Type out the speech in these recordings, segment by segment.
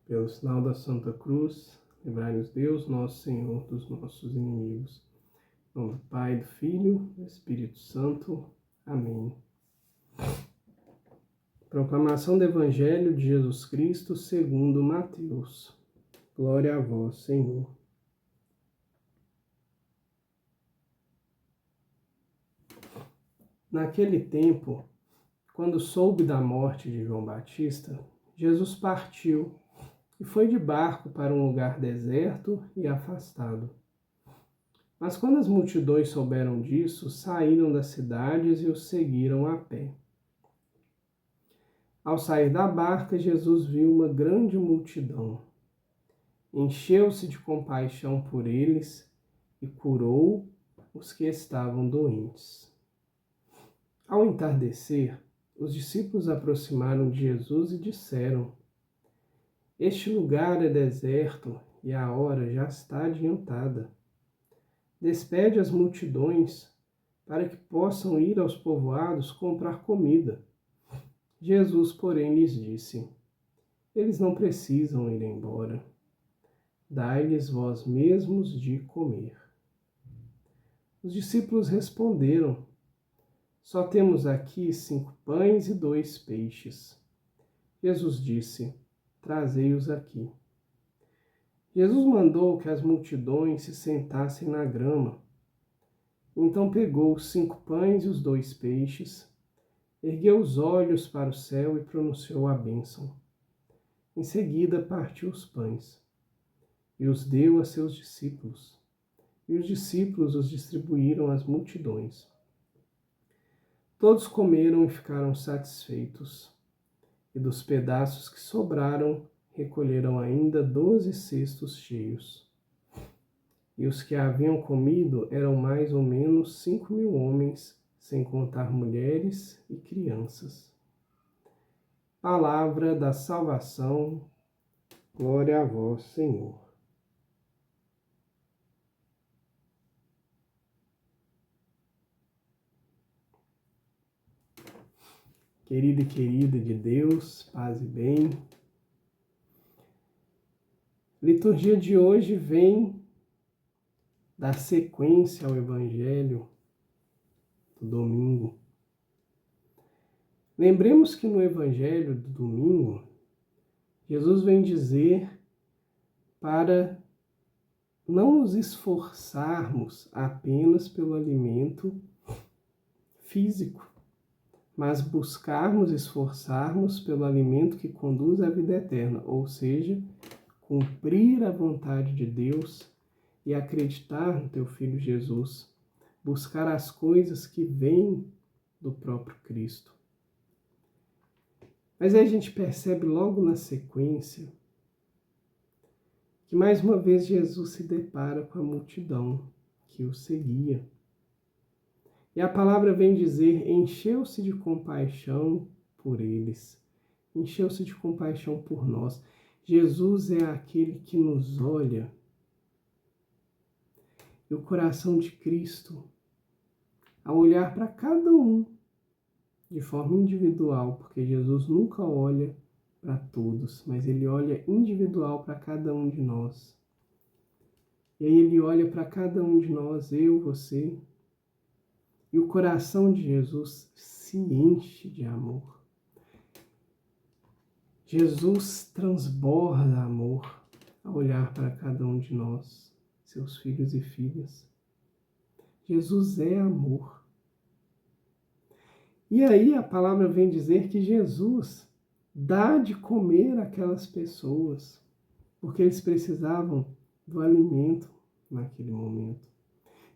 Pelo sinal da Santa Cruz, livrai-nos Deus, nosso Senhor, dos nossos inimigos. Em nome do Pai, do Filho, do Espírito Santo. Amém. Proclamação do Evangelho de Jesus Cristo segundo Mateus. Glória a vós, Senhor. Naquele tempo, quando soube da morte de João Batista, Jesus partiu e foi de barco para um lugar deserto e afastado. Mas quando as multidões souberam disso, saíram das cidades e o seguiram a pé. Ao sair da barca, Jesus viu uma grande multidão. Encheu-se de compaixão por eles e curou os que estavam doentes. Ao entardecer, os discípulos aproximaram de Jesus e disseram: Este lugar é deserto e a hora já está adiantada. Despede as multidões para que possam ir aos povoados comprar comida. Jesus, porém, lhes disse: Eles não precisam ir embora. Dai-lhes vós mesmos de comer. Os discípulos responderam: Só temos aqui 5 pães e 2 peixes. Jesus disse: Trazei-os aqui. Jesus mandou que as multidões se sentassem na grama. Então pegou os 5 pães e os 2 peixes, ergueu os olhos para o céu e pronunciou a bênção. Em seguida partiu os pães e os deu a seus discípulos, e os discípulos os distribuíram às multidões. Todos comeram e ficaram satisfeitos, e dos pedaços que sobraram recolheram ainda 12 cestos cheios. E os que haviam comido eram mais ou menos 5.000 homens, sem contar mulheres e crianças. Palavra da salvação, glória a vós, Senhor. Querida e querida de Deus, paz e bem. A liturgia de hoje vem dar sequência ao Evangelho do domingo. Lembremos que no Evangelho do domingo, Jesus vem dizer para não nos esforçarmos apenas pelo alimento físico, mas buscarmos esforçarmos pelo alimento que conduz à vida eterna, ou seja, cumprir a vontade de Deus e acreditar no teu Filho Jesus, buscar as coisas que vêm do próprio Cristo. Mas aí a gente percebe logo na sequência que mais uma vez Jesus se depara com a multidão que o seguia. E a palavra vem dizer: encheu-se de compaixão por eles, encheu-se de compaixão por nós. Jesus é aquele que nos olha. E o coração de Cristo, ao olhar para cada um de forma individual, porque Jesus nunca olha para todos, mas ele olha individual para cada um de nós. E aí ele olha para cada um de nós, eu, você, e o coração de Jesus se enche de amor. Jesus transborda amor ao olhar para cada um de nós, seus filhos e filhas. Jesus é amor. E aí a palavra vem dizer que Jesus dá de comer àquelas pessoas, porque eles precisavam do alimento naquele momento.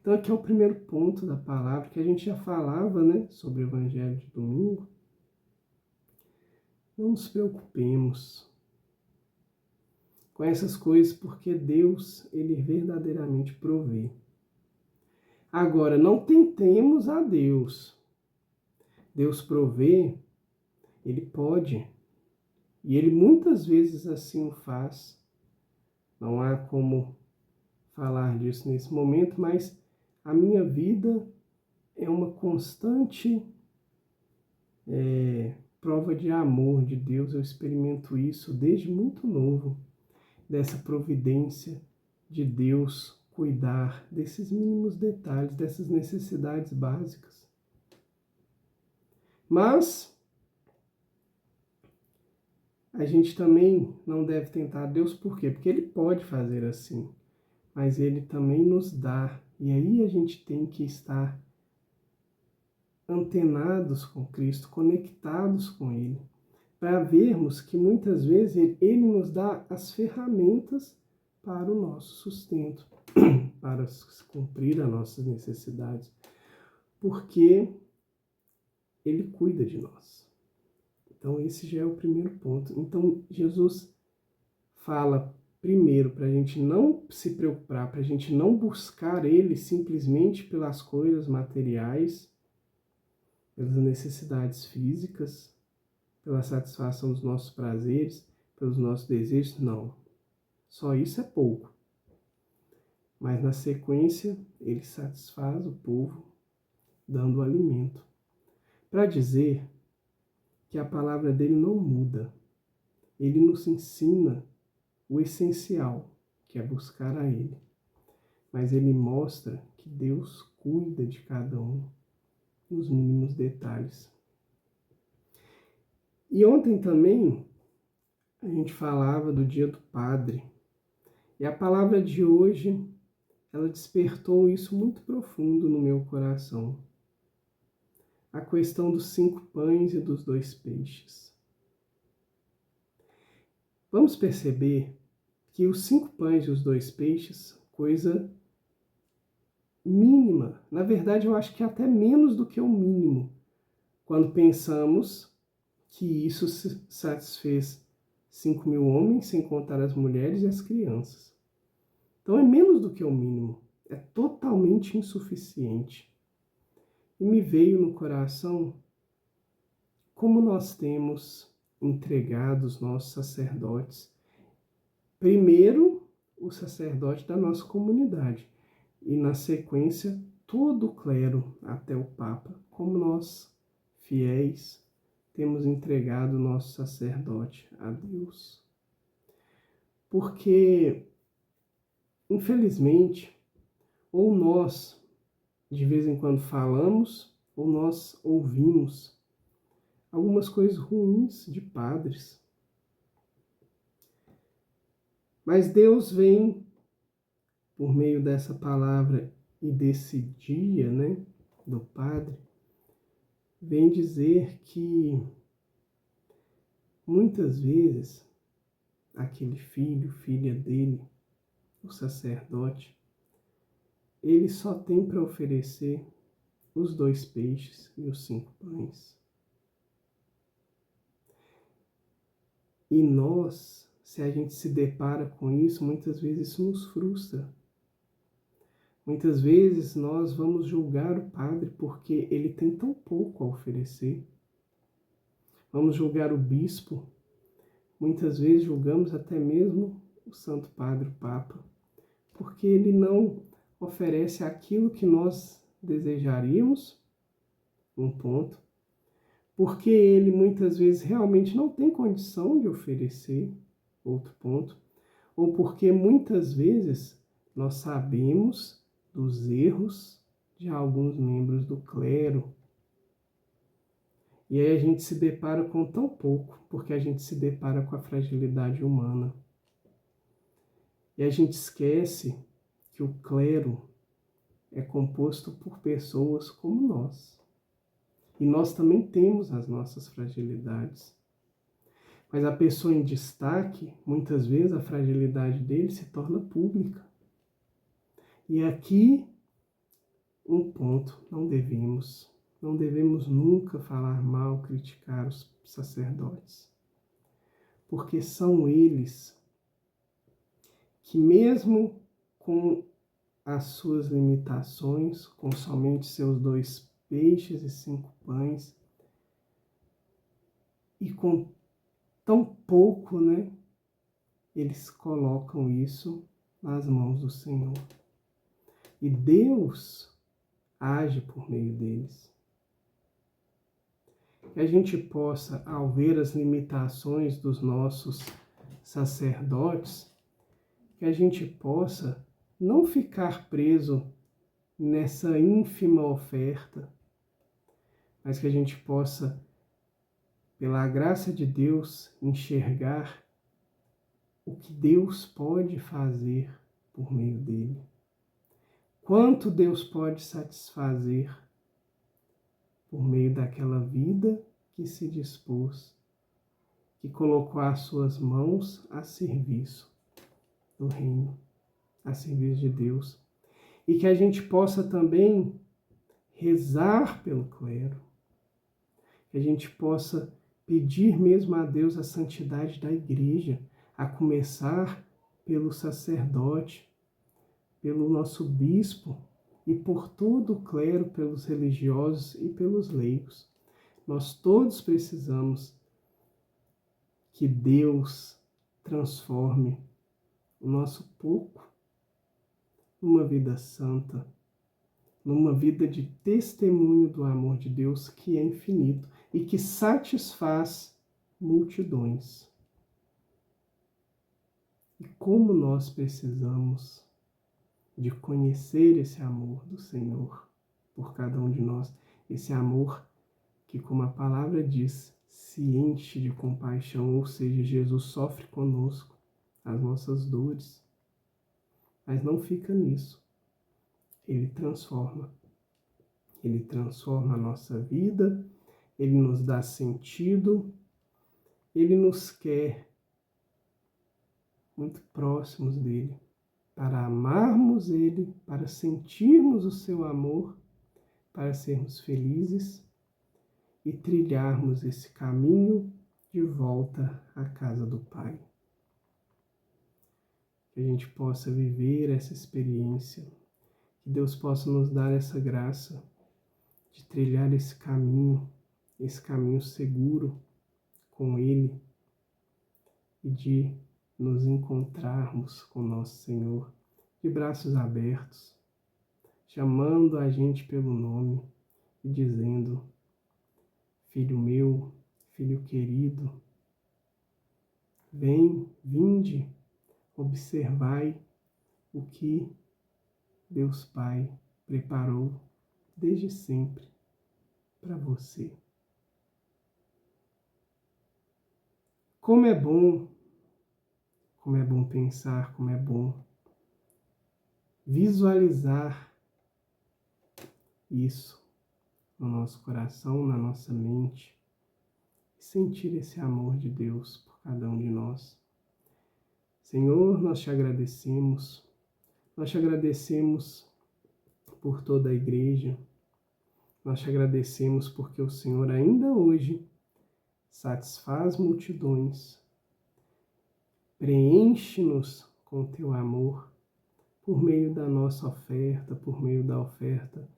Então aqui é o primeiro ponto da palavra, que a gente já falava, sobre o Evangelho de domingo. Não nos preocupemos com essas coisas, porque Deus, ele verdadeiramente provê. Agora, não tentemos a Deus. Deus provê, ele pode, e ele muitas vezes assim o faz. Não há como falar disso nesse momento, mas a minha vida é uma constante prova de amor de Deus, eu experimento isso desde muito novo, dessa providência de Deus cuidar desses mínimos detalhes, dessas necessidades básicas. Mas a gente também não deve tentar Deus, por quê? Porque Ele pode fazer assim, mas Ele também nos dá, e aí a gente tem que estar antenados com Cristo, conectados com Ele, para vermos que muitas vezes Ele nos dá as ferramentas para o nosso sustento, para cumprir as nossas necessidades, porque Ele cuida de nós. Então esse já é o primeiro ponto. Então Jesus fala primeiro para a gente não se preocupar, para a gente não buscar Ele simplesmente pelas coisas materiais, pelas necessidades físicas, pela satisfação dos nossos prazeres, pelos nossos desejos, não. Só isso é pouco. Mas na sequência, Ele satisfaz o povo, dando alimento. Para dizer que a palavra dele não muda. Ele nos ensina o essencial, que é buscar a Ele. Mas Ele mostra que Deus cuida de cada um nos mínimos detalhes. E ontem também a gente falava do Dia do Padre. E a palavra de hoje, ela despertou isso muito profundo no meu coração. A questão dos 5 pães e dos 2 peixes. Vamos perceber que os 5 pães e os 2 peixes, coisa mínima, na verdade eu acho que até menos do que o mínimo, quando pensamos que isso satisfez 5.000 homens, sem contar as mulheres e as crianças. Então é menos do que o mínimo, é totalmente insuficiente. E me veio no coração como nós temos entregado os nossos sacerdotes. Primeiro, o sacerdote da nossa comunidade e, na sequência, todo o clero até o Papa, como nós, fiéis, temos entregado o nosso sacerdote a Deus. Porque, infelizmente, ou nós de vez em quando falamos, ou nós ouvimos algumas coisas ruins de padres. Mas Deus vem, por meio dessa palavra e desse dia, né, do padre, vem dizer que muitas vezes aquele filho, filha dele, o sacerdote, ele só tem para oferecer os 2 peixes e os 5 pães. E nós, se a gente se depara com isso, muitas vezes isso nos frustra. Muitas vezes nós vamos julgar o padre porque ele tem tão pouco a oferecer. Vamos julgar o bispo. Muitas vezes julgamos até mesmo o Santo Padre, o Papa, porque ele não oferece aquilo que nós desejaríamos, um ponto, porque ele muitas vezes realmente não tem condição de oferecer, outro ponto, ou porque muitas vezes nós sabemos dos erros de alguns membros do clero. E aí a gente se depara com tão pouco, porque a gente se depara com a fragilidade humana. E a gente esquece que o clero é composto por pessoas como nós. E nós também temos as nossas fragilidades. Mas a pessoa em destaque, muitas vezes a fragilidade dele se torna pública. E aqui, um ponto, não devemos nunca falar mal, criticar os sacerdotes. Porque são eles que mesmo com as suas limitações, com somente seus 2 peixes e 5 pães, e com tão pouco, né, eles colocam isso nas mãos do Senhor. E Deus age por meio deles. Que a gente possa, ao ver as limitações dos nossos sacerdotes, que a gente possa não ficar preso nessa ínfima oferta, mas que a gente possa, pela graça de Deus, enxergar o que Deus pode fazer por meio dele. Quanto Deus pode satisfazer por meio daquela vida que se dispôs, que colocou as suas mãos a serviço do reino, a serviço de Deus. E que a gente possa também rezar pelo clero, que a gente possa pedir mesmo a Deus a santidade da igreja, a começar pelo sacerdote, pelo nosso bispo e por todo o clero, pelos religiosos e pelos leigos. Nós todos precisamos que Deus transforme o nosso pouco numa vida santa, numa vida de testemunho do amor de Deus que é infinito e que satisfaz multidões. E como nós precisamos de conhecer esse amor do Senhor por cada um de nós, esse amor que, como a palavra diz, se enche de compaixão, ou seja, Jesus sofre conosco as nossas dores, mas não fica nisso. Ele transforma a nossa vida, ele nos dá sentido, ele nos quer muito próximos dele, para amarmos ele, para sentirmos o seu amor, para sermos felizes e trilharmos esse caminho de volta à casa do Pai. Que a gente possa viver essa experiência, que Deus possa nos dar essa graça de trilhar esse caminho seguro com Ele e de nos encontrarmos com nosso Senhor de braços abertos, chamando a gente pelo nome e dizendo: filho meu, filho querido, vinde, observai o que Deus Pai preparou desde sempre para você. Como é bom pensar, como é bom visualizar isso no nosso coração, na nossa mente, e sentir esse amor de Deus por cada um de nós. Senhor, nós te agradecemos por toda a igreja, nós te agradecemos porque o Senhor ainda hoje satisfaz multidões, preenche-nos com teu amor por meio da nossa oferta, por meio da oferta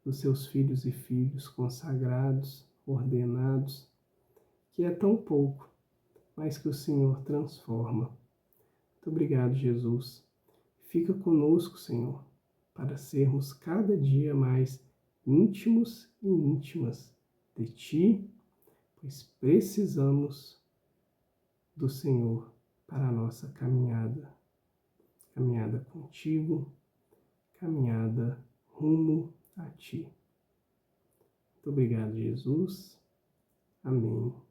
dos seus filhos e filhas consagrados, ordenados, que é tão pouco, mas que o Senhor transforma. Muito obrigado, Jesus. Fica conosco, Senhor, para sermos cada dia mais íntimos e íntimas de Ti, pois precisamos do Senhor para a nossa caminhada contigo, caminhada rumo a Ti. Muito obrigado, Jesus. Amém.